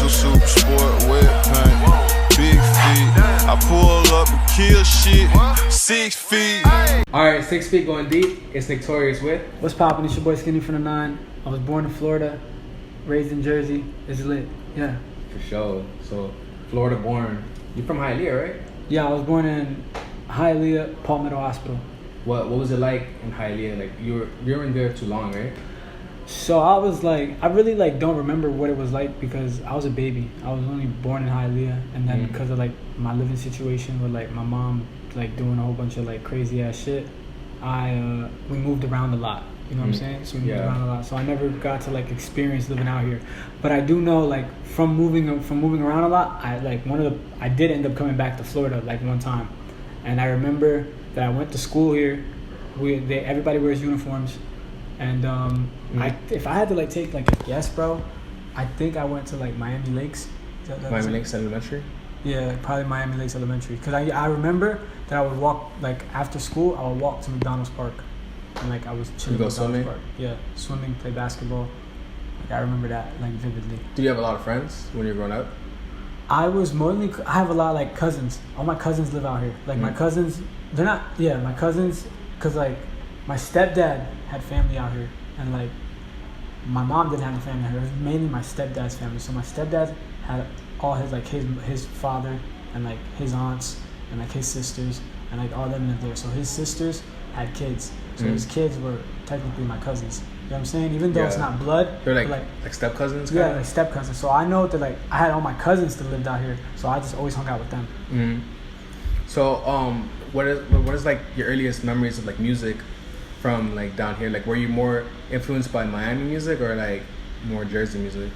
super sport, wet paint, big feet. I pull up and kill shit, 6 feet. Alright, 6 feet going deep. It's Torius with. What's poppin'? It's your boy Skinnyfromthe9. I was born in Florida, raised in Jersey. It's lit. Yeah. For sure. So, Florida born. You from Hialeah, right? Yeah, I was born in Hialeah, Palmetto Hospital. What was it like in Hialeah? Like you weren't there too long, right? So I really don't remember what it was like because I was a baby. I was only born in Hialeah, and then because of my living situation with my mom doing a whole bunch of crazy ass shit, we moved around a lot. You know what I'm saying? So we moved around a lot. So I never got to experience living out here. But I do know from moving around a lot, I did end up coming back to Florida one time, and I remember that I went to school here. Everybody wears uniforms. And if I had to take a guess, bro, I think I went to Miami Lakes. Miami Lakes Elementary? Yeah, probably Miami Lakes Elementary. Because I remember that I would walk, after school, I would walk to McDonald's Park. And I was chilling you go at McDonald's swimming? Park. Yeah, swimming, play basketball. I remember that vividly. Do you have a lot of friends when you're growing up? I have a lot of cousins. All my cousins live out here. My cousins, my cousins, because my stepdad had family out here, and my mom didn't have a family out here. It was mainly my stepdad's family. So my stepdad had all his his father and his aunts and his sisters and all them lived there. So his sisters had kids. So his kids were technically my cousins. You know what I'm saying? Even though it's not blood, they're like step cousins. Yeah, step cousins. So I know that I had all my cousins that lived out here. So I just always hung out with them. Mm-hmm. So what is your earliest memories of music from down here? Were you more influenced by Miami music or more Jersey music?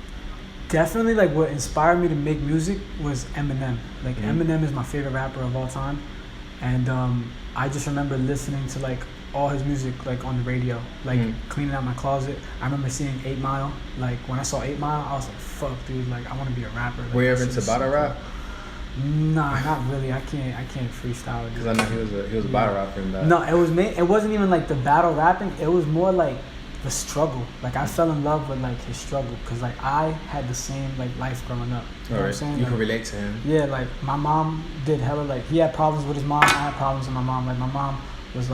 Definitely what inspired me to make music was Eminem. Eminem is my favorite rapper of all time, and I just remember listening to all his music on the radio, cleaning out my closet. I remember seeing 8 Mile. When I saw 8 Mile, I was like, fuck, dude, I want to be a rapper. Were you ever into battle rap? Nah, not really. I can't freestyle. Because I know he was a battle rapper in that. No, it wasn't even the battle rapping. It was more the struggle. I fell in love with his struggle because I had the same life growing up. You know what I'm saying? You can relate to him. Yeah, my mom did hella he had problems with his mom. I had problems with my mom. My mom was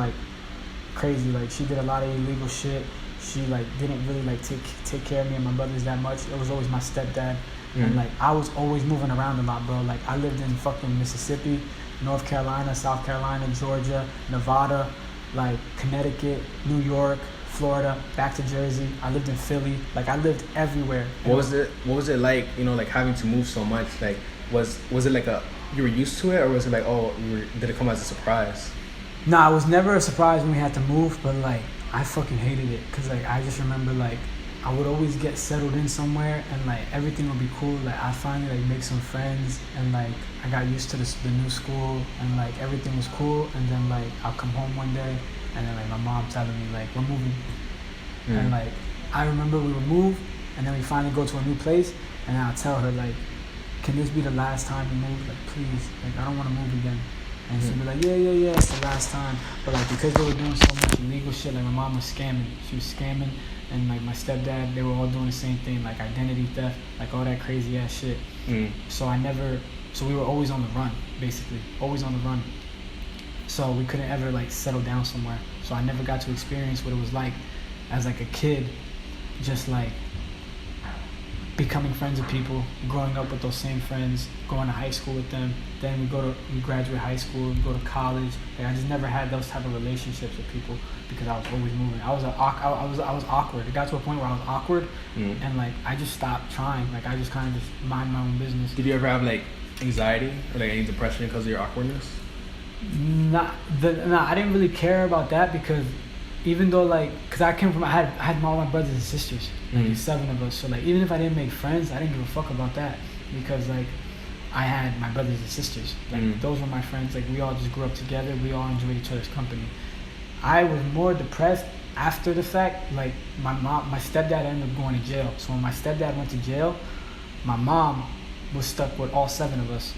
crazy. She did a lot of illegal shit. She didn't really take care of me and my brothers that much. It was always my stepdad. And I was always moving around a lot, bro. I lived in fucking Mississippi, North Carolina, South Carolina, Georgia, Nevada, Connecticut, New York, Florida, back to Jersey. I lived in Philly. I lived everywhere. What was it like, having to move so much? Was it you were used to it, or was it did it come as a surprise? Nah, it was never a surprise when we had to move, but I fucking hated it because I just remember I would always get settled in somewhere and everything would be cool. I finally make some friends and I got used to the new school and everything was cool. And then I'll come home one day and then my mom telling me we're moving. And I remember we would move and then we finally go to a new place and I'll tell her can this be the last time we move? Please, I don't want to move again. And she'd be yeah, it's the last time. But because they were doing so much illegal shit, my mom was scamming. She was scamming, and my stepdad, they were all doing the same thing, identity theft, all that crazy ass shit. So we were always on the run, basically, always on the run. So we couldn't ever settle down somewhere. So I never got to experience what it was like as a kid, just becoming friends with people, growing up with those same friends, going to high school with them. Then we graduate high school, we go to college. I just never had those type of relationships with people because I was always moving. I was awkward. It got to a point where I was awkward, and I just stopped trying. I just kind of just mind my own business. Did you ever have anxiety or any depression because of your awkwardness? Nah, I didn't really care about that because even though because I had all my brothers and sisters, 7 of us. So even if I didn't make friends, I didn't give a fuck about that because I had my brothers and sisters. Those were my friends. We all just grew up together. We all enjoyed each other's company. I was more depressed after the fact. My stepdad ended up going to jail. So when my stepdad went to jail, my mom was stuck with all 7 of us.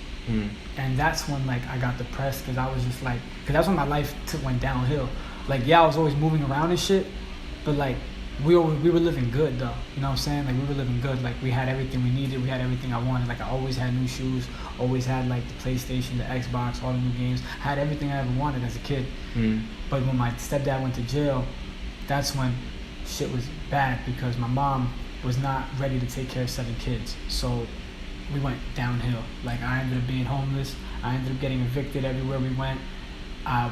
And that's when I got depressed because I was just because that's when my life went downhill. I was always moving around and shit, but we were living good though. You know what I'm saying? Like we were living good. Like we had everything we needed. We had everything I wanted. Like I always had new shoes. Always had like the PlayStation, the Xbox, all the new games. Had everything I ever wanted as a kid. But when my stepdad went to jail, that's when shit was bad because my mom was not ready to take care of 7 kids. So we went downhill. Like I ended up being homeless. I ended up getting evicted everywhere we went.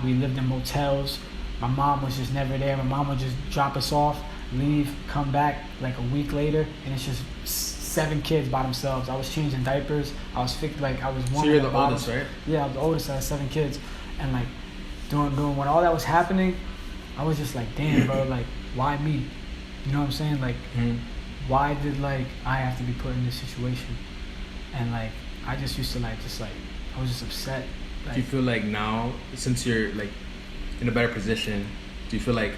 We lived in motels. My mom was just never there. My mom would just drop us off, leave, come back like a week later, and it's just 7 kids by themselves. I was changing diapers. I was I was one. So you're the oldest, right? Yeah, I was the oldest. I had 7 kids, and like doing when all that was happening, I was just like, damn, bro, like why me? You know what I'm saying? Like, why did like I have to be put in this situation? And like I just used to I was just upset. Like, do you feel like now, since you're like in a better position, do you feel like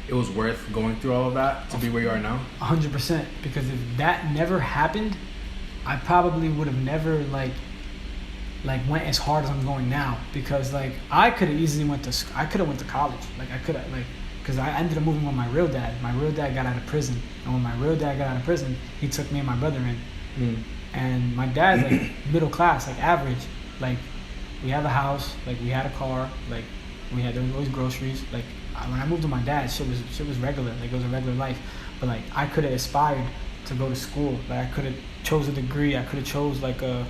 it was worth going through all of that to be where you are now? 100%. Because if that never happened, I probably would have never like went as hard as I'm going now. Because like I could have easily went to college. Like I could have because I ended up moving with my real dad. My real dad got out of prison, and when my real dad got out of prison, he took me and my brother in. And my dad's like middle class, like average. Like we have a house, like we had a car, like there was always groceries. Like when I moved to my dad, shit was regular. Like it was a regular life. But like I could have aspired to go to school. Like I could have chose a degree. I could have chose like a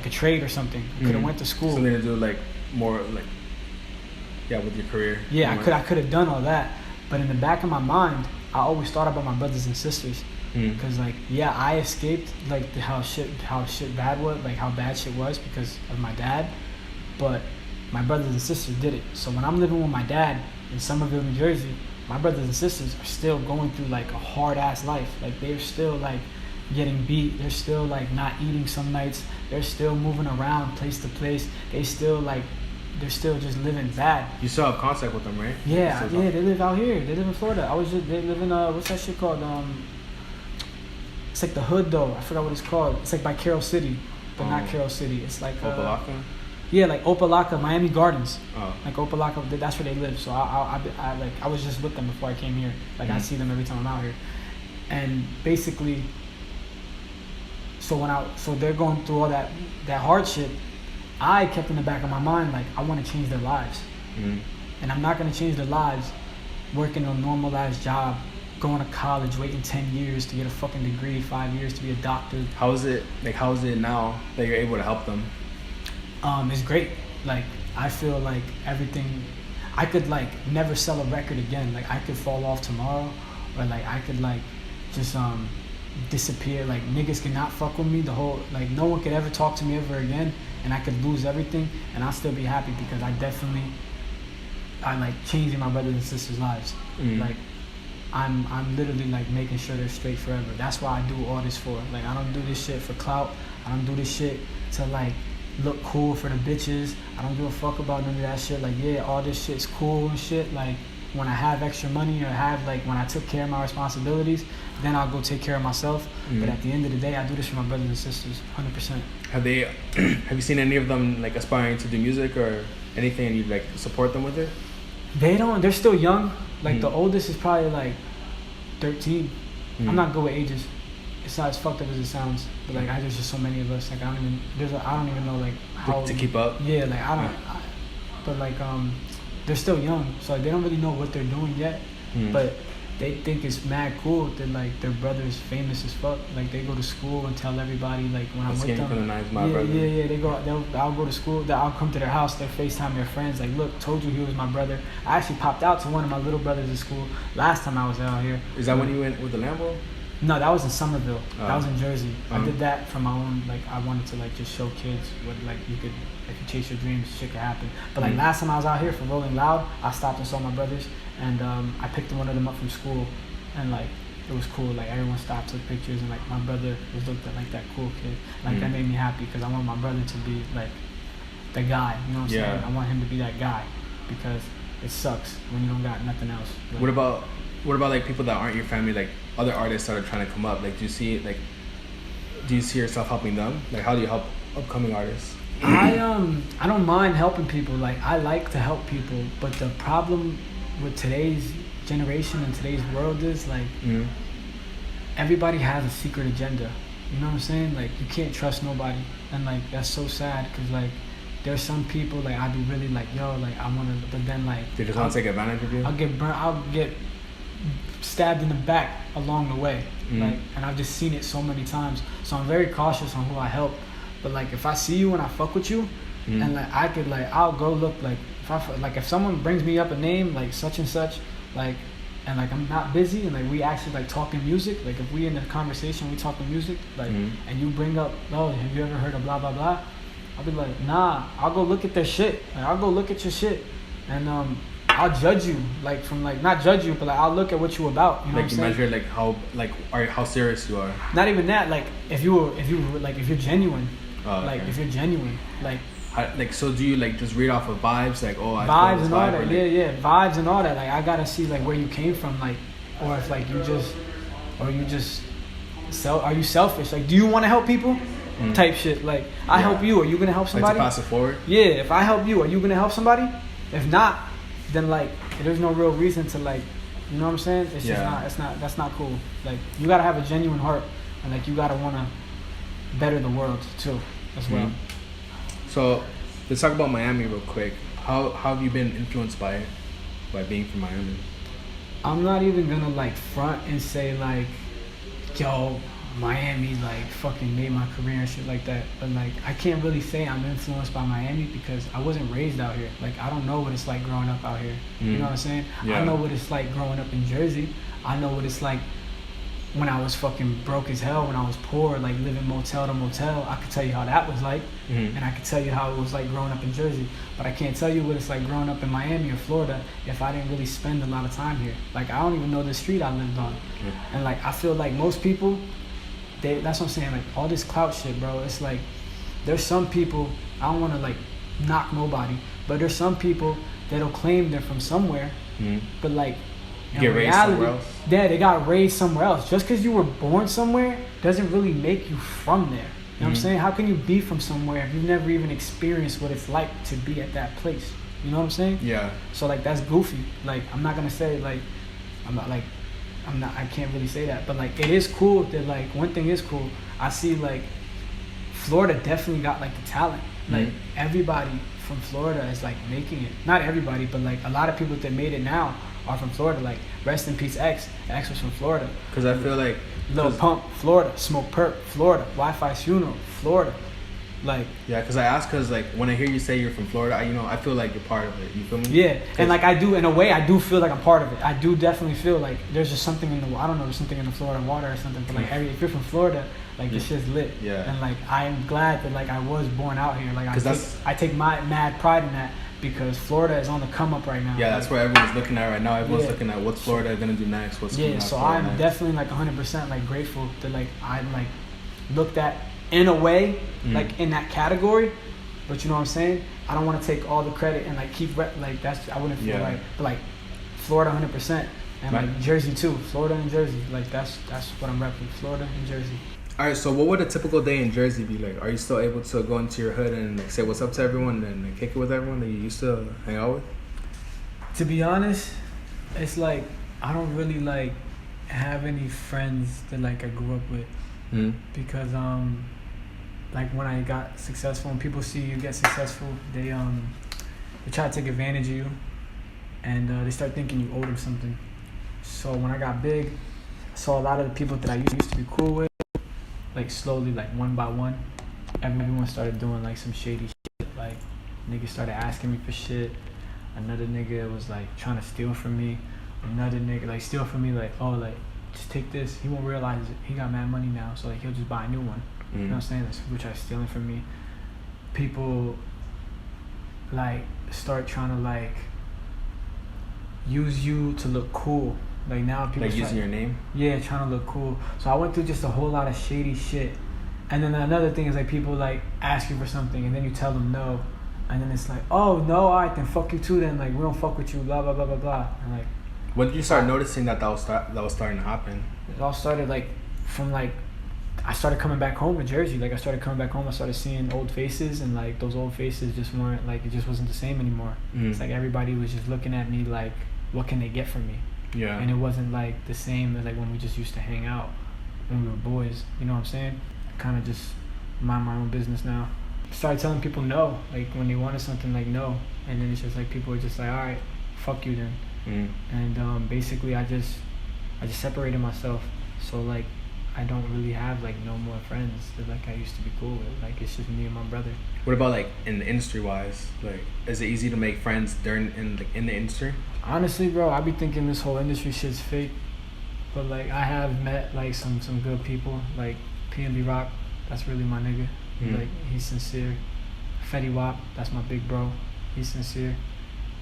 trade or something. I could have went to school. Something to do like more like with your career. Yeah, I could have done all that. But in the back of my mind, I always thought about my brothers and sisters. Because like I escaped like how shit bad was, like how bad shit was because of my dad, but my brothers and sisters did it. So when I'm living with my dad in Somerville, New Jersey, my brothers and sisters are still going through like a hard ass life. Like they're still like getting beat. They're still like not eating some nights. They're still moving around place to place. They're still just living bad. You still have contact with them, right? Yeah. They live out here. They live in Florida. They live in what's that shit called? It's like the hood though. I forgot what it's called. It's like by Carroll City, but not Carroll City. It's like Opelika? Yeah, like Opelika, Miami Gardens. Oh. Like Opelika, that's where they live. So I was just with them before I came here. Like I see them every time I'm out here, and basically, so they're going through all that hardship. I kept in the back of my mind like I want to change their lives, and I'm not gonna change their lives working a normalized job, going to college, waiting 10 years to get a fucking degree, 5 years to be a doctor. How is it now that you're able to help them? It's great. Like I feel like everything, I could like never sell a record again. Like I could fall off tomorrow, or like I could like just disappear. Like niggas cannot fuck with me. No one could ever talk to me ever again, and I could lose everything, and I'll still be happy because I like changing my brothers and sisters' lives. Like I'm literally like making sure they're straight forever. That's why I do all this for. Like I don't do this shit for clout. I don't do this shit to like look cool for the bitches. I don't give a fuck about none of that shit. Like all this shit's cool and shit. Like when I have extra money or when I took care of my responsibilities, then I'll go take care of myself. But at the end of the day, I do this for my brothers and sisters, 100%. Have you seen any of them like aspiring to do music or anything, and you like support them with it? They're still young. Like the oldest is probably like 13. I'm not good with ages. It's not as fucked up as it sounds, but like there's just so many of us. Like I don't even know like how to keep up. Yeah, like but like they're still young, so like, they don't really know what they're doing yet. But they think it's mad cool that like their brother's famous as fuck. Like they go to school and tell everybody like when I'm with them. Skinnyfromthe9 is my brother. Yeah. I'll go to school. I'll come to their house. They'll FaceTime their friends. Like, look, told you he was my brother. I actually popped out to one of my little brothers at school last time I was out here. Is that when you went with the Lambo? No, that was in Somerville. That was in Jersey. I did that for my own, like, I wanted to, like, just show kids what, like, if you chase your dreams, shit could happen. But, like, last time I was out here for Rolling Loud, I stopped and saw my brothers, and I picked one of them up from school, and, like, it was cool. Like, everyone stopped, took pictures, and, like, my brother was looked at like that cool kid. Like, that made me happy, because I want my brother to be, like, the guy, you know what I'm saying? I want him to be that guy, because it sucks when you don't got nothing else. Like, what about like people that aren't your family, like other artists that are trying to come up? Like, do you see yourself helping them? Like, how do you help upcoming artists? I don't mind helping people. Like, I like to help people, but the problem with today's generation in today's world is like everybody has a secret agenda. You know what I'm saying? Like you can't trust nobody, and like that's so sad because like there's some people like I'd be really like yo like I want to, but then like they just want to take advantage of you. I'll get stabbed in the back along the way, like, and I've just seen it so many times. So I'm very cautious on who I help. But like if I see you and I fuck with you, and like I could like I'll go look like if someone brings me up a name like such and such like. And like I'm not busy, and like we actually like talking music. Like if we in a conversation, we talking music. Like and you bring up, oh, have you ever heard of blah blah blah? I'll be like, nah. I'll go look at their shit. Like, I'll go look at your shit, and I'll judge you. Like from like not judge you, but like I'll look at what you about. You know like what I'm you measure how serious you are. Not even that. Like if you're genuine. Oh, like okay. if you're genuine, like. Like so do you like just read off of vibes like I vibes and all vibe, that like, yeah vibes and all that like I gotta see like where you came from like or if like you just are you selfish like do you want to help people type shit like I help you, are you gonna help somebody? Like to pass it forward? Yeah, if I help you, are you gonna help somebody? If not, then like there's no real reason to like, you know what I'm saying? It's just not that's not cool. Like you gotta have a genuine heart and like you gotta wanna better the world too as well. So, let's talk about Miami real quick. How have you been influenced by being from Miami? I'm not even gonna like front and say like, yo, Miami like fucking made my career and shit like that. But like, I can't really say I'm influenced by Miami because I wasn't raised out here. Like, I don't know what it's like growing up out here. You know what I'm saying? Yeah. I know what it's like growing up in Jersey. I know what it's like when I was fucking broke as hell, when I was poor, like living motel to motel. I could tell you how that was like, and I could tell you how it was like growing up in Jersey. But I can't tell you what it's like growing up in Miami or Florida if I didn't really spend a lot of time here. Like, I don't even know the street I lived on. And like, I feel like most people, that's what I'm saying, like all this clout shit, bro. It's like, there's some people, I don't want to like knock nobody, but there's some people that'll claim they're from somewhere, but like, get raised somewhere else. Yeah, they got raised somewhere else. Just because you were born somewhere doesn't really make you from there. You know what I'm saying? How can you be from somewhere if you've never even experienced what it's like to be at that place? You know what I'm saying? Yeah. So like that's goofy. Like I'm not gonna say like I can't really say that. But like it is cool that like one thing is cool. I see like Florida definitely got like the talent. Like everybody from Florida is like making it. Not everybody, but like a lot of people that made it now are from Florida. Like rest in peace X was from Florida. Because I feel like Lil Pump, Florida. Smoke Perp, Florida. Wi-Fi's funeral, Florida. Like yeah, because I ask because like when I hear you say you're from Florida, I feel like you're part of it. You feel me? Yeah, and like I do in a way, I do feel like I'm part of it. I do definitely feel like there's just something in the there's something in the Florida water or something. But like if you're from Florida, like this shit's lit. Yeah. And like I'm glad that like I was born out here. Like I take my mad pride in that because Florida is on the come up right now. Yeah, that's where everyone's looking at right now. Everyone's looking at what's Florida gonna do next. What's coming out so Florida I'm next. definitely like 100% like grateful that like I like looked at in a way like in that category, but you know what I'm saying? I don't want to take all the credit and like keep like that's I wouldn't feel right. But like Florida 100% and like Jersey too. Florida and Jersey, like that's what I'm repping. Florida and Jersey. All right, so what would a typical day in Jersey be like? Are you still able to go into your hood and like say what's up to everyone and like, kick it with everyone that you used to hang out with? To be honest, it's like I don't really like have any friends that like I grew up with because like when I got successful and people see you get successful, they try to take advantage of you and they start thinking you owe them something. So when I got big, I saw a lot of the people that I used to be cool with, like slowly, like one by one, everyone started doing like some shady shit. Like niggas started asking me for shit. Another nigga was like trying to steal from me. Another nigga like steal from me, like, oh, like just take this. He won't realize it. He got mad money now, so like he'll just buy a new one. You know what I'm saying? That's people try stealing from me. People like start trying to like use you to look cool. Like now people like using your name? Yeah, trying to look cool. So I went through just a whole lot of shady shit. And then another thing is like people like ask you for something and then you tell them no. And then it's like, oh no, alright, then fuck you too then. Like we don't fuck with you, blah blah blah blah blah. And like when did you start noticing that was starting to happen? It all started like from like I started coming back home to Jersey. Like I started coming back home, I started seeing old faces and like those old faces just weren't like, it just wasn't the same anymore. It's like everybody was just looking at me like, what can they get from me? Yeah. And it wasn't like the same as like when we just used to hang out when we were boys. You know what I'm saying? Kind of just mind my own business now. Started telling people no, like when they wanted something, like no, and then it's just like people were just like, all right, fuck you then. And basically I just separated myself. So like I don't really have like no more friends that like I used to be cool with. Like it's just me and my brother. What about like in the industry wise? Like, is it easy to make friends in the industry? Honestly, bro, I be thinking this whole industry shit's fake. But like I have met like some good people, like P&B Rock, that's really my nigga. Like he's sincere. Fetty Wap, that's my big bro. He's sincere.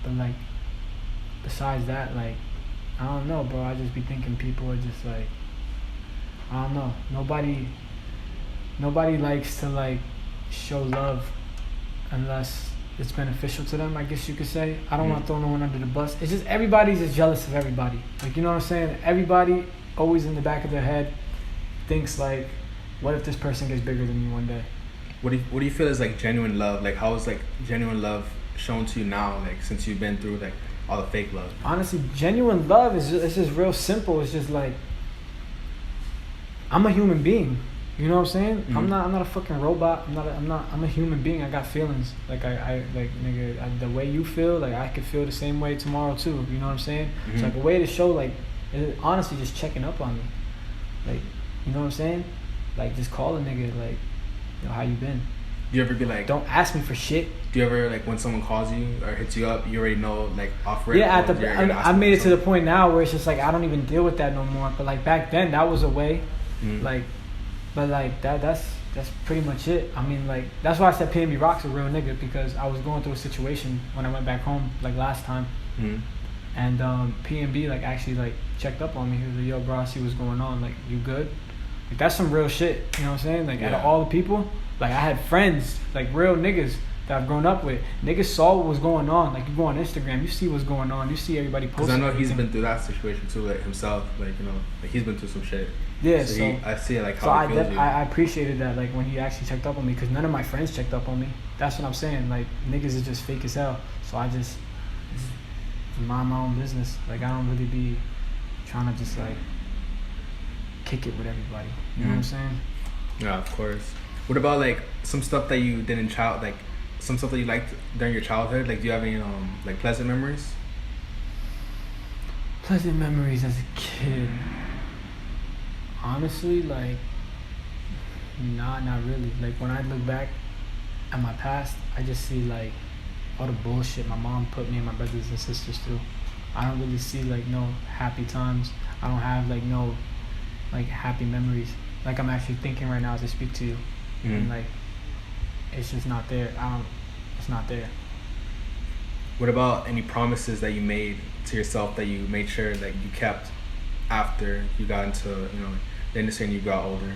But like besides that, like I don't know, bro. I just be thinking people are just like, I don't know. Nobody likes to like show love unless it's beneficial to them, I guess you could say. I don't want to throw no one under the bus. It's just everybody's just jealous of everybody. Like, you know what I'm saying? Everybody always in the back of their head thinks like, what if this person gets bigger than me one day? What do you feel is like genuine love? Like, how is like genuine love shown to you now? Like, since you've been through like all the fake love. Honestly, genuine love is it's just real simple. It's just like, I'm a human being. You know what I'm saying? I'm not a fucking robot. I'm a human being. I got feelings. Like I like nigga, the way you feel, like I could feel the same way tomorrow too. You know what I'm saying? It's like a way to show like, honestly, just checking up on me. Like, you know what I'm saying? Like just call a nigga like, yo, how you been? Do you ever be like, don't ask me for shit. Do you ever like when someone calls you or hits you up, you already know like off rip? Yeah, I made it to the point now where it's just like I don't even deal with that no more. But like back then, that was a way. Like, but like that's pretty much it. I mean, like that's why I said P&B Rock's a real nigga, because I was going through a situation when I went back home like last time, and P&B like actually like checked up on me. He was like, yo, bro, I see what's going on. Like, you good? Like that's some real shit. You know what I'm saying? Like out of all the people, like I had friends, like real niggas that I've grown up with. Niggas saw what was going on. Like you go on Instagram, you see what's going on. You see everybody posting. Because I know he's been through that situation too, like himself. Like, you know, like he's been through some shit. Yeah, so I see like how so he feels. I appreciated that, like when he actually checked up on me, because none of my friends checked up on me. That's what I'm saying. Like niggas is just fake as hell. So I just mind my own business. Like I don't really be trying to just like kick it with everybody. You know what I'm saying? Yeah, of course. What about like some stuff that you did in like some stuff that you liked during your childhood? Like, do you have any like pleasant memories? Pleasant memories as a kid. Honestly, like, not really. Like when I look back at my past, I just see like all the bullshit my mom put me and my brothers and sisters through. I don't really see like no happy times. I don't have like no like happy memories. Like I'm actually thinking right now as I speak to you, and like it's just not there. It's not there. What about any promises that you made to yourself that you made sure that you kept after you got into, you know, the industry and you got older?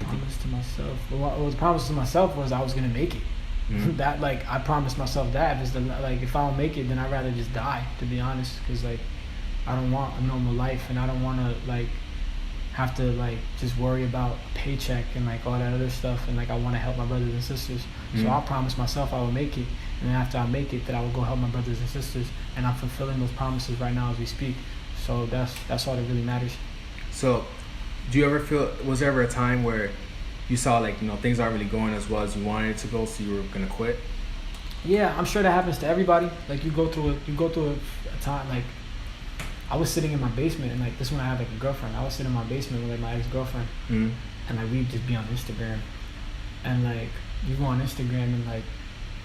Promise to myself. Well, what the promise to myself was I was gonna make it. That like I promised myself that if I don't make it, then I'd rather just die, to be honest, because like I don't want a normal life, and I don't want to like have to like just worry about a paycheck and like all that other stuff, and like I want to help my brothers and sisters. So I promised myself I would make it, and then after I make it, that I would go help my brothers and sisters, and I'm fulfilling those promises right now as we speak. So that's all that really matters. So do you ever feel, was there ever a time where you saw like, you know, things aren't really going as well as you wanted it to go, so you were gonna quit? Yeah, I'm sure that happens to everybody. Like you go through a time. Like I was sitting in my basement, and like this when I had like a girlfriend. I was sitting in my basement with like my ex-girlfriend, and like we'd just be on Instagram, and like you go on Instagram and like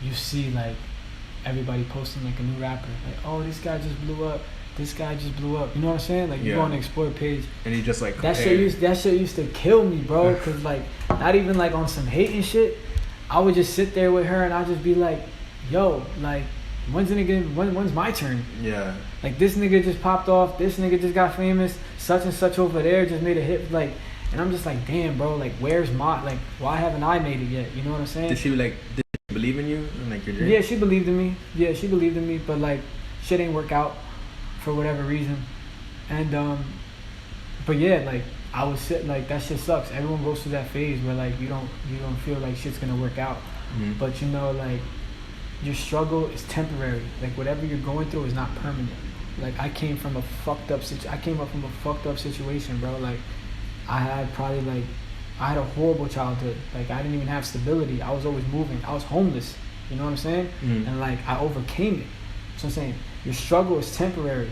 you see like everybody posting like a new rapper, like, oh, this guy just blew up, this guy just blew up. You know what I'm saying? Like you go on the Explore page, and you just like that shit used to kill me, bro. Cause like not even like on some hating shit, I would just sit there with her and I'd just be like, yo, like when's my turn? Yeah. Like this nigga just popped off, this nigga just got famous, such and such over there just made a hit, like, and I'm just like, damn, bro, like where's my, like why haven't I made it yet? You know what I'm saying? Did she believe in you and like your dream? Yeah, she believed in me, but like shit ain't work out for whatever reason. And but yeah, like I was sitting, like that shit sucks. Everyone goes through that phase where like you don't feel like shit's gonna work out. But you know, like your struggle is temporary. Like whatever you're going through is not permanent. Like I came up from a fucked up situation, bro. Like I had a horrible childhood. Like I didn't even have stability. I was always moving. I was homeless. You know what I'm saying? And like I overcame it. So I'm saying your struggle is temporary.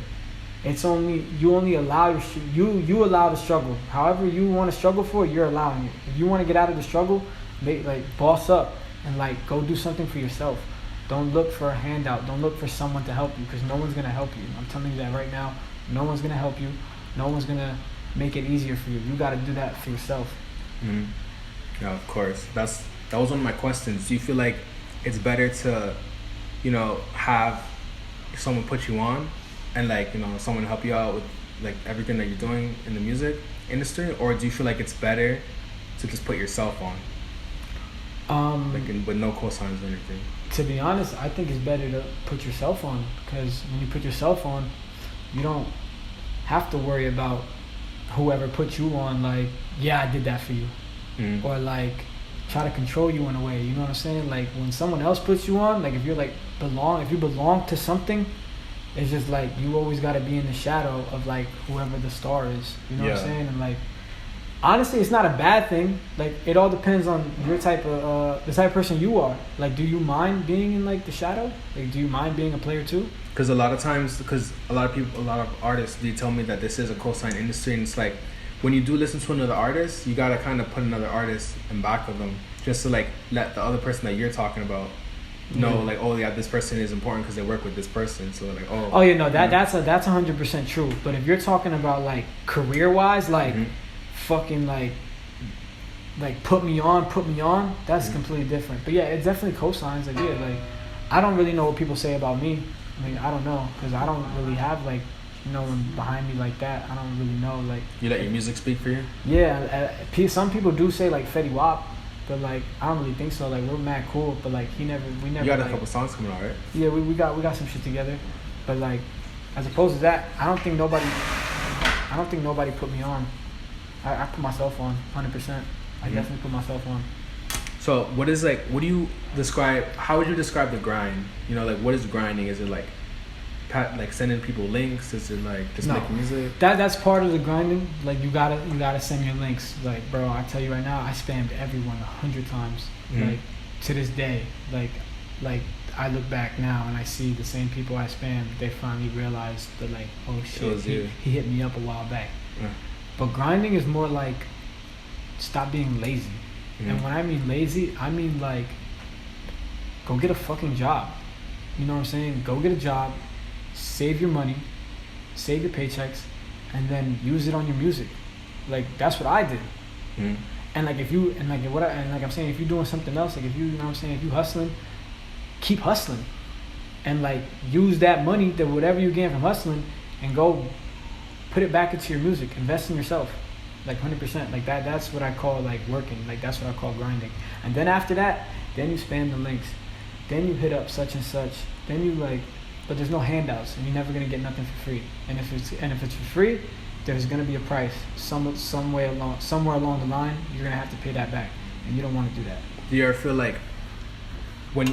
It's only you allow you allow the struggle. However you want to struggle for, you're allowing it. If you want to get out of the struggle, boss up and like go do something for yourself. Don't look for a handout. Don't look for someone to help you, because no one's gonna help you. I'm telling you that right now. No one's gonna help you. No one's gonna make it easier for you. You got to do that for yourself. Yeah, of course. That was one of my questions. Do you feel like it's better to, have someone put you on, and like someone help you out with like everything that you're doing in the music industry, or do you feel like it's better to just put yourself on? With no cosigns or anything. To be honest, I think it's better to put yourself on, because when you put yourself on, you don't have to worry about whoever put you on. Like, yeah, I did that for you, or like try to control you in a way. You know what I'm saying? Like when someone else puts you on, like if you belong to something, it's just like you always got to be in the shadow of like whoever the star is. You know what I'm saying? And like, honestly, it's not a bad thing. Like it all depends on your the type of person you are. Like, do you mind being in like the shadow? Like, do you mind being a player too? Because a lot of artists, they tell me that this is a cosign industry, and it's like when you do listen to another artist, you gotta kind of put another artist in back of them, just to like let the other person that you're talking about know, like, oh yeah, this person is important because they work with this person. So like, that's 100% true. But if you're talking about like career wise, like fucking like put me on, that's completely different. But yeah, it's definitely cosigns. Like like I don't really know what people say about me. Like I don't know, because I don't really have like no one behind me like that. I don't really know. Like, you let your music speak for you? Yeah, some people do say like Fetty Wap, but like I don't really think so. Like we're mad cool, but like we never. You got a couple songs coming out, right? Yeah, we got some shit together, but like as opposed to that, I don't think nobody put me on. I put myself on 100%. I definitely put myself on. So how would you describe the grind? Like what is grinding? Is it like sending people links? Is it like just making music? That's part of the grinding. Like you gotta send your links. Like, bro, I tell you right now, I spammed everyone 100 times. Like to this day, like I look back now and I see the same people I spammed. They finally realized that like, oh shit, he hit me up a while back. But grinding is more like stop being lazy. And when I mean lazy, I mean like go get a fucking job. You know what I'm saying? Go get a job, save your money, save your paychecks, and then use it on your music. Like that's what I did. And like if I'm saying, if you're doing something else, like if you know what I'm saying, if you hustling, keep hustling, and like use that money, that whatever you gain from hustling, and go put it back into your music. Invest in yourself. Like 100%, like that's what I call like working. Like that's what I call grinding. And then after that, then you spam the links, then you hit up such and such, then you like, but there's no handouts, and you're never gonna get nothing for free. And if it's for free, there's gonna be a price somewhere along the line. You're gonna have to pay that back, and you don't want to do that. Do you ever feel like when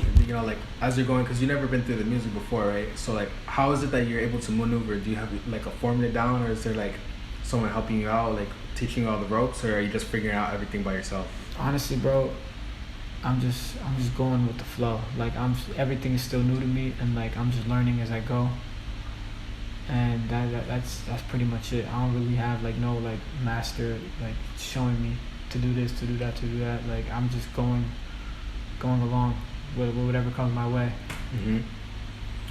like as you're going, because you've never been through the music before, right? So like, how is it that you're able to maneuver? Do you have like a formula down, or is there like someone helping you out, like teaching you all the ropes, or are you just figuring out everything by yourself? Honestly, bro, I'm just going with the flow. Like everything is still new to me, and like I'm just learning as I go. And that's pretty much it. I don't really have like no like master like showing me to do this, to do that, to do that. Like I'm just going along with whatever comes my way.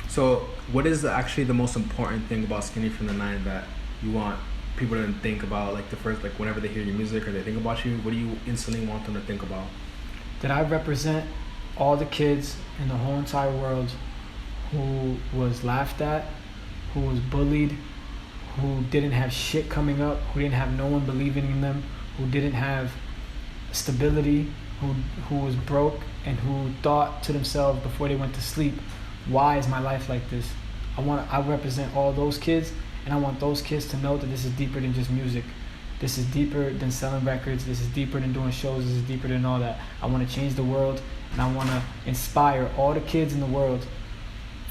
So what is actually the most important thing about Skinnyfromthe9 that you want people to think about, like the first, like whenever they hear your music or they think about you? What do you instantly want them to think about? That I represent all the kids in the whole entire world who was laughed at, who was bullied, who didn't have shit coming up, who didn't have no one believing in them, who didn't have stability, who was broke, and who thought to themselves before they went to sleep, why is my life like this? I represent all those kids, and I want those kids to know that this is deeper than just music. This is deeper than selling records. This is deeper than doing shows. This is deeper than all that. I want to change the world, and I want to inspire all the kids in the world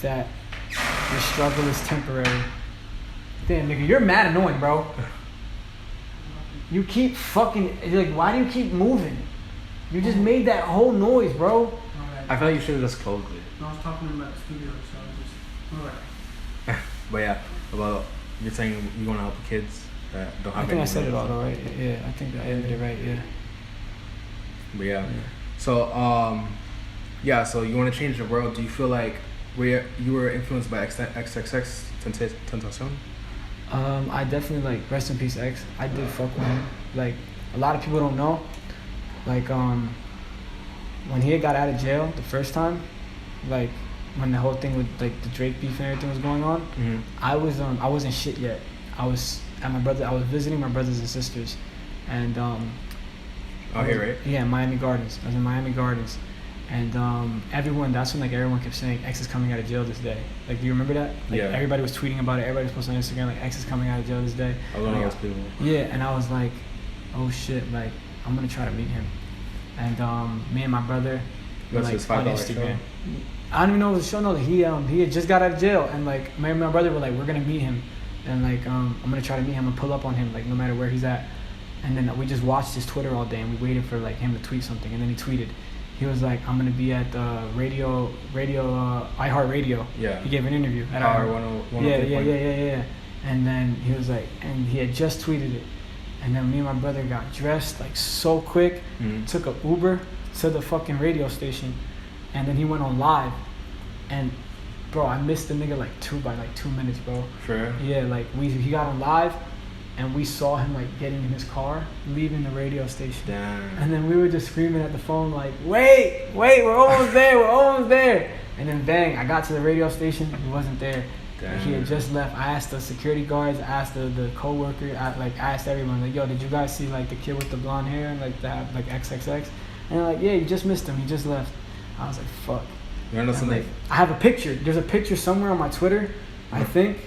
that your struggle is temporary. Damn, nigga, you're mad annoying, bro. You keep fucking like. Why do you keep moving? You just made that whole noise, bro. I feel like you should have just closed it. No, I was talking about the studio, so I was just alright. But yeah, about you're saying you want to help the kids that don't have. I think I said it all right. Yeah, I think I ended it right. Yeah. But yeah. So so you want to change the world. Do you feel like you were influenced by XXX Tentacion? I definitely like rest in peace X. I did fuck with him. Like a lot of people don't know. Like when he got out of jail the first time, like when the whole thing with like the Drake beef and everything was going on, I wasn't shit yet. I was visiting my brothers and sisters, and right? Yeah, Miami Gardens. I was in Miami Gardens, and that's when like everyone kept saying X is coming out of jail this day. Like, do you remember that? Like, yeah. Everybody was tweeting about it. Everybody was posting on Instagram like X is coming out of jail this day. I was one of those people. Yeah, and I was like, oh shit, like I'm gonna try to meet him. And me and my brother were like on Instagram. Show. I don't even know if it was a show. No, he had just got out of jail, and like me and my brother were like, we're gonna meet him, and like I'm gonna try to meet him and pull up on him like no matter where he's at. And then we just watched his Twitter all day, and we waited for like him to tweet something, and then he tweeted. He was like, I'm gonna be at iHeartRadio. Yeah. He gave an interview at Power 101. Yeah. And then he was like, and he had just tweeted it. And then me and my brother got dressed like so quick, took an Uber to the fucking radio station, and then he went on live. And bro, I missed the nigga like 2 minutes, bro. Sure. Yeah, like he got on live, and we saw him like getting in his car, leaving the radio station. Damn. And then we were just screaming at the phone like, wait, we're almost there. And then bang, I got to the radio station, he wasn't there. Like, he had just left. I asked the security guards, I asked the co-worker, I asked everyone, like, yo, did you guys see like the kid with the blonde hair and like that, like XXX? And they're like, yeah, you just missed him, he just left. I was like, fuck. You know something? Like, I have a picture. There's a picture somewhere on my Twitter, I think,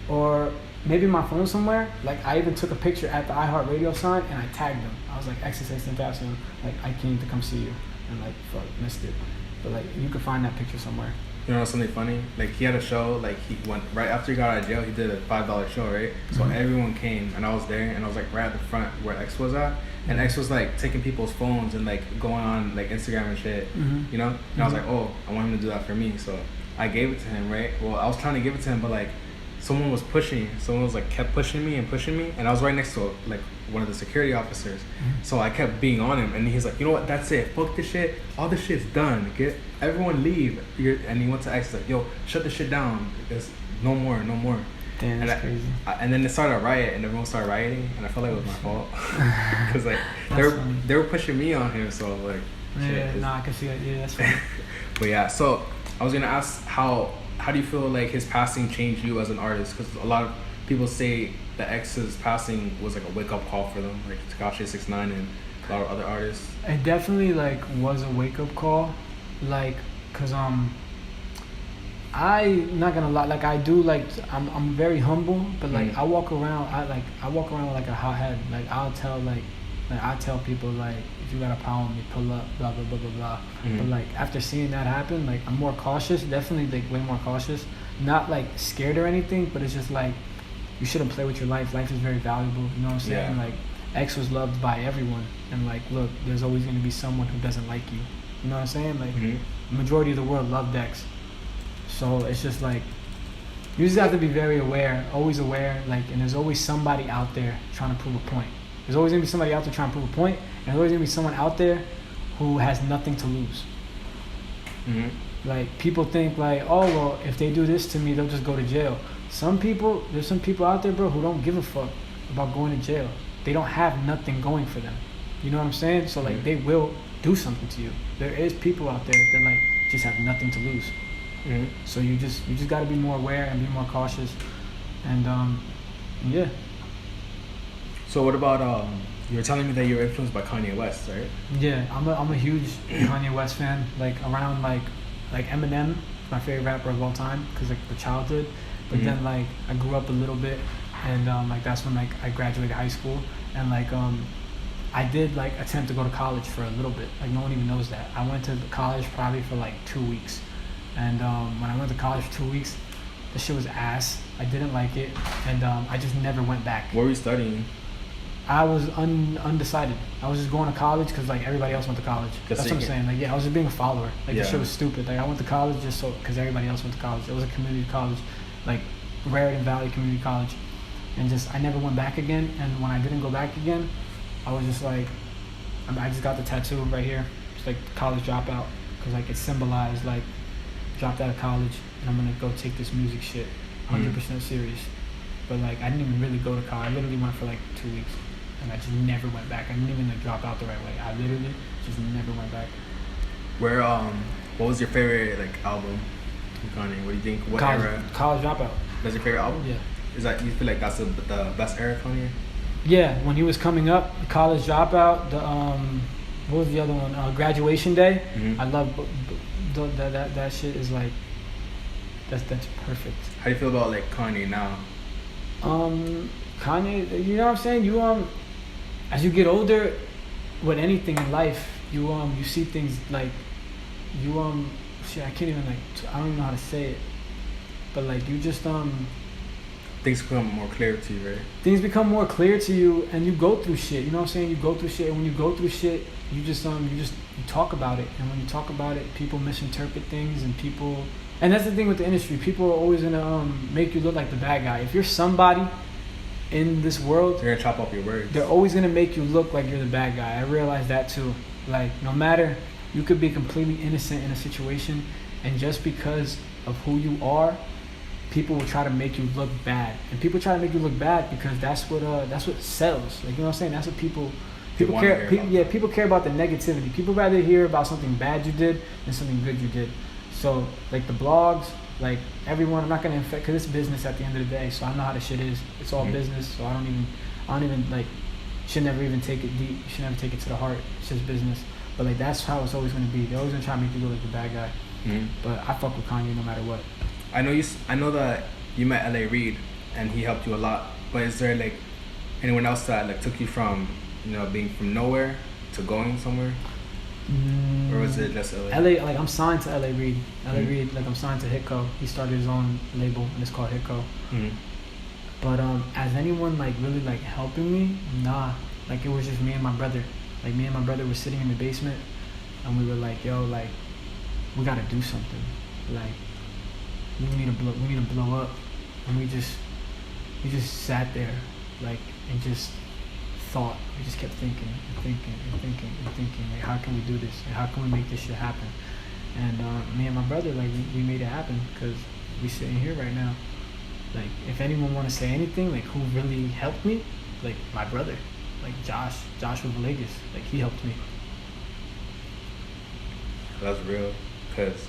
or maybe my phone somewhere. Like, I even took a picture at the iHeartRadio sign and I tagged them. I was like, XXX Tentacion, like, I came to come see you, and like, fuck, missed it. But like, you could find that picture somewhere. You know something funny? Like, he had a show, like, he went right after he got out of jail, he did a $5 show, right? So everyone came, and I was there, and I was like right at the front where X was at, and X was like taking people's phones and like going on like Instagram and shit, you know? And I was like, oh, I want him to do that for me, so I gave it to him, right? Well, I was trying to give it to him, but like someone was like kept pushing me, and I was right next to like one of the security officers, so I kept being on him, and he's like, you know what, that's it, fuck this shit, all this shit's done, everyone leave. And he went to X, like, yo, shut this shit down, there's no more. Damn, that's crazy. And then it started a riot, and everyone started rioting, and I felt like it was my fault, because like they were pushing me on him, so like, I can see that. Yeah, that's funny. But yeah, so I was gonna ask, how do you feel like his passing changed you as an artist? Because a lot of people say the X's passing was like a wake up call for them, like Tekashi 6ix9ine and a lot of other artists. It definitely like was a wake up call, like, cause I'm not gonna lie, like I do, like I'm very humble, but like I walk around with like a hot head. Like I tell people like, if you got a problem, you pull up, blah blah blah blah blah. But like after seeing that happen, like I'm more cautious, definitely like way more cautious. Not like scared or anything, but it's just like, you shouldn't play with your life. Life is very valuable, you know what I'm saying? Yeah. Like X was loved by everyone, and like, look, there's always gonna be someone who doesn't like you. You know what I'm saying? Like the majority of the world loved X. So it's just like, you just have to be very aware, always aware, like, and there's always somebody out there trying to prove a point. There's always gonna be somebody out there trying to prove a point, and there's always gonna be someone out there who has nothing to lose. Like, people think like, oh well, if they do this to me, they'll just go to jail. There's some people out there, bro, who don't give a fuck about going to jail. They don't have nothing going for them. You know what I'm saying? So like, they will do something to you. There is people out there that like just have nothing to lose. So you just got to be more aware and be more cautious, and yeah. So what about you were telling me that you were influenced by Kanye West, right? Yeah, I'm a huge Kanye West fan. Like around like Eminem, my favorite rapper of all time, because like the childhood. But then like I grew up a little bit, and like that's when like I graduated high school, and like I did like attempt to go to college for a little bit. Like no one even knows that. I went to college probably for like 2 weeks. And when I went to college for 2 weeks, The shit was ass. I didn't like it, and I just never went back. What were you studying? I was undecided. I was just going to college because like everybody else went to college. That's what I'm saying. Like, yeah, I was just being a follower. Like, this shit was stupid. Like, I went to college just so because everybody else went to college. It was a community college, like Raritan Valley Community College, and just I never went back again. And when I didn't go back again, I was just like, I just got the tattoo right here. It's like college dropout because like it symbolized like dropped out of college and I'm gonna go take this music shit 100% serious. But like I didn't even really go to college. I literally went for like 2 weeks. And I just never went back. I didn't even like drop out the right way. I literally just never went back. Where what was your favorite like album from Kanye? What do you think? What era? College Dropout. That's your favorite album? Yeah. Is that you feel like that's the best era of Kanye? Yeah, when he was coming up, College Dropout. The what was the other one? Graduation Day. Mm-hmm. I love that shit. Is like that's perfect. How do you feel about like Kanye now? Kanye, you know what I'm saying? You as you get older, with anything in life, you see things like shit. I can't even I don't even know how to say it, but like you just things become more clear to you, right? Things become more clear to you, and you go through shit. You know what I'm saying? You go through shit, and when you go through shit, you talk about it, and when you talk about it, people misinterpret things, and that's the thing with the industry. People are always gonna make you look like the bad guy. If you're somebody in this world, they're gonna chop up your words. They're always gonna make you look like you're the bad guy. I realized that too. Like, no matter, you could be completely innocent in a situation, and just because of who you are, people will try to make you look bad. And people try to make you look bad because that's what sells. Like, you know what I'm saying? That's what people care. People care about the negativity. People rather hear about something bad you did than something good you did. So, like the blogs, like everyone, I'm not gonna infect because it's business at the end of the day. So I know how the shit is. It's all business. So I don't even like. Should never even take it deep. You should never take it to the heart. It's just business. But like that's how it's always gonna be. They're always gonna try to make you look like the bad guy. Mm-hmm. But I fuck with Kanye no matter what. I know that you met Reid and he helped you a lot. But is there like anyone else that like took you from being from nowhere to going somewhere? Or was it just LA? Like I'm signed to Reid. Reid, like I'm signed to Hitco. He started his own label and it's called Hitco. Mm-hmm. But as anyone like really like helping me, nah. Like it was just me and my brother. Like me and my brother were sitting in the basement and we were like, yo, like we gotta do something. Like we need to blow up. And we just sat there like and just thought. We just kept thinking and thinking and thinking and thinking, like how can we do this? Like, how can we make this shit happen? And me and my brother, like we made it happen because we sitting here right now. Like if anyone want to say anything, like who really helped me, like my brother, like Joshua Villegas, like he helped me. That's real, cause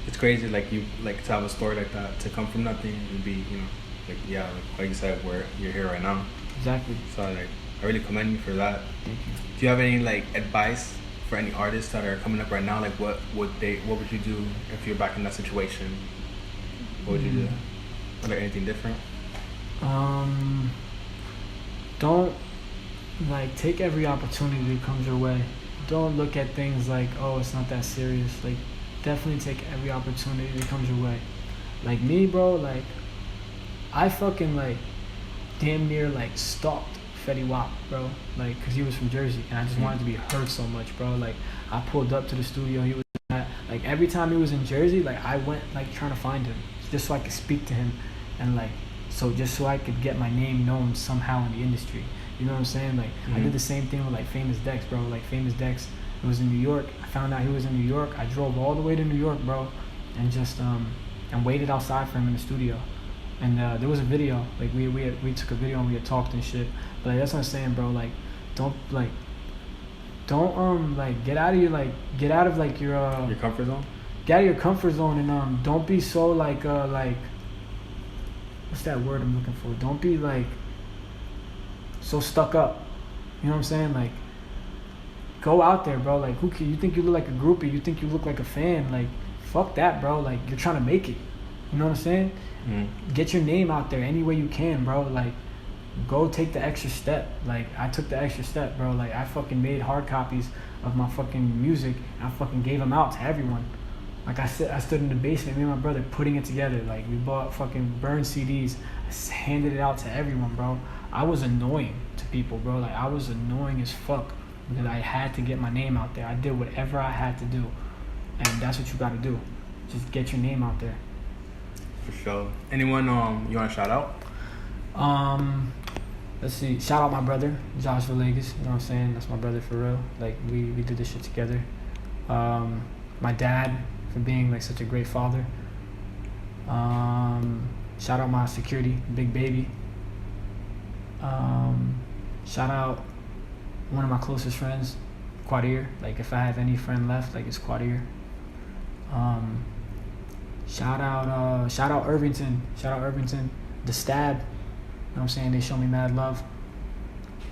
it's crazy, like you like to have a story like that, to come from nothing and be, like you said, where you're here right now. Exactly. So like I really commend you for that. Thank you. Do you have any like advice for any artists that are coming up right now? Like what would you do if you're back in that situation? What would you do? Are there anything different? Don't like take every opportunity that comes your way. Don't look at things like, oh, it's not that serious. Like definitely take every opportunity that comes your way. Like me, bro, like I fucking like damn near like stalked Fetty Wap, bro, like cause he was from Jersey and I just wanted to be heard so much, bro. Like I pulled up to the studio he was at. Like every time he was in Jersey, like I went like trying to find him just so I could speak to him and like just so I could get my name known somehow in the industry. You know what I'm saying? Like I did the same thing with like Famous Dex, bro. Like Famous Dex, it was in New York. I found out he was in New York. I drove all the way to New York, bro, and just and waited outside for him in the studio. And there was a video, like we took a video and we had talked and shit. But like, that's what I'm saying, bro. Like, don't get out of your comfort zone. Get out of your comfort zone and don't be so like what's that word I'm looking for? Don't be like so stuck up. You know what I'm saying? Like, go out there, bro. Like, you think you look like a groupie? You think you look like a fan? Like, fuck that, bro. Like, you're trying to make it. You know what I'm saying? Get your name out there any way you can, bro. Like, go take the extra step. Like, I took the extra step, bro. Like, I fucking made hard copies of my fucking music and I fucking gave them out to everyone. Like I stood in the basement, me and my brother putting it together. Like we bought fucking burned CDs, handed it out to everyone, bro. I was annoying to people, bro. Like I was annoying as fuck because I had to get my name out there. I did whatever I had to do, and that's what you got to do. Just get your name out there. For sure. Anyone you want to shout out? Let's see. Shout out my brother, Josh Villegas. You know what I'm saying? That's my brother for real. Like we did this shit together. My dad for being like such a great father. Shout out my security, Big Baby. Shout out one of my closest friends, Quadir. Like if I have any friend left, like it's Quadir. Shout out Irvington. Shout out Irvington. The Stab. You know what I'm saying? They show me mad love.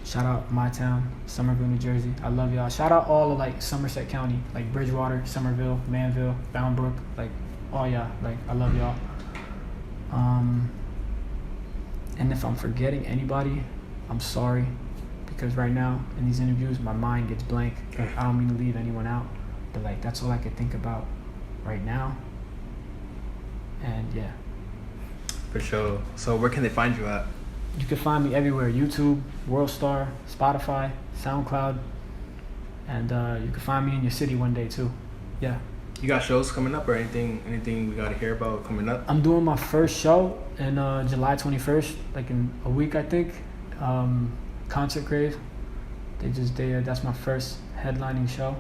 Shout out my town, Somerville, New Jersey. I love y'all. Shout out all of like Somerset County, like Bridgewater, Somerville, Manville, Bound Brook, like all y'all. Like I love y'all. And if I'm forgetting anybody, I'm sorry, because right now in these interviews my mind gets blank. I don't mean to leave anyone out, but like that's all I could think about right now. And yeah. For sure. So where can they find you at? You can find me everywhere: YouTube, WorldStar, Spotify, SoundCloud, and you can find me in your city one day too. Yeah. You got shows coming up or anything we got to hear about coming up? I'm doing my first show in July 21st, like in a week I think. Concert Crave. That's my first headlining show.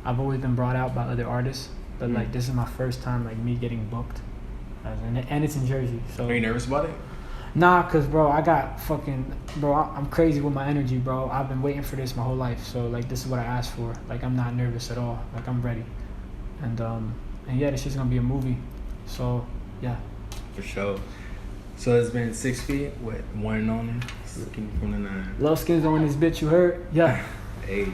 I've always been brought out by other artists, but like this is my first time like me getting booked, and it's in Jersey. So are you nervous about it? Nah, cause bro, I'm crazy with my energy, bro. I've been waiting for this my whole life, so like this is what I asked for. Like I'm not nervous at all. Like I'm ready, and yeah, this shit's gonna be a movie. So yeah. For sure. So it's been 6 feet with one and only Skinny from the 9. Love Skins on this bitch, you heard? Yeah. Hey.